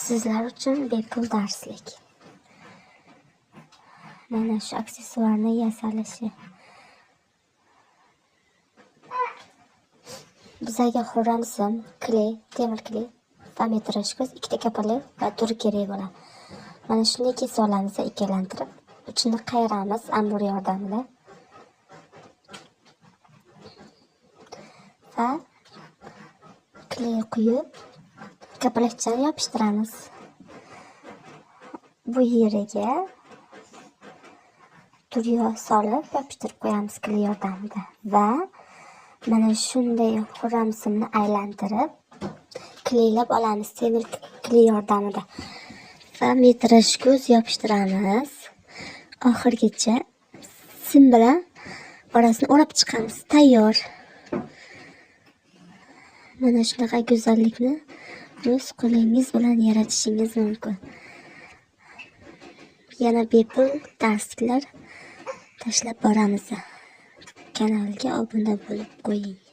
Sizlar uchun bepul darslik. Mana shu aksessuarni yasalishi. Bizga Xurram sim, kley, temir kley va metraj ko'z, ikkita kapalak va tur kerak bo'ladi. Mana shunday kesib olamiz, ikkilantirib. Uchini qayiramiz ambur yordamida. Va kley quyib, kapalakchani yopishtiramiz. Bu yeriga turyo solib yopishtirib qo'yamiz kley yordamida va mana shunday Xurram simni aylantirib kleylab olamiz temir kley yordamida va metraj ko'z yopishtiramiz. Oxirgacha sim bilan orasini o'rab chiqamiz. Tayyor. Mana shunaqa go'zallikni o'z qo'lingiz bilan yaratishingiz mumkin. Yana bepul darsliklar tashlab boramiz. Kanalga obuna bo'lib qo'ying.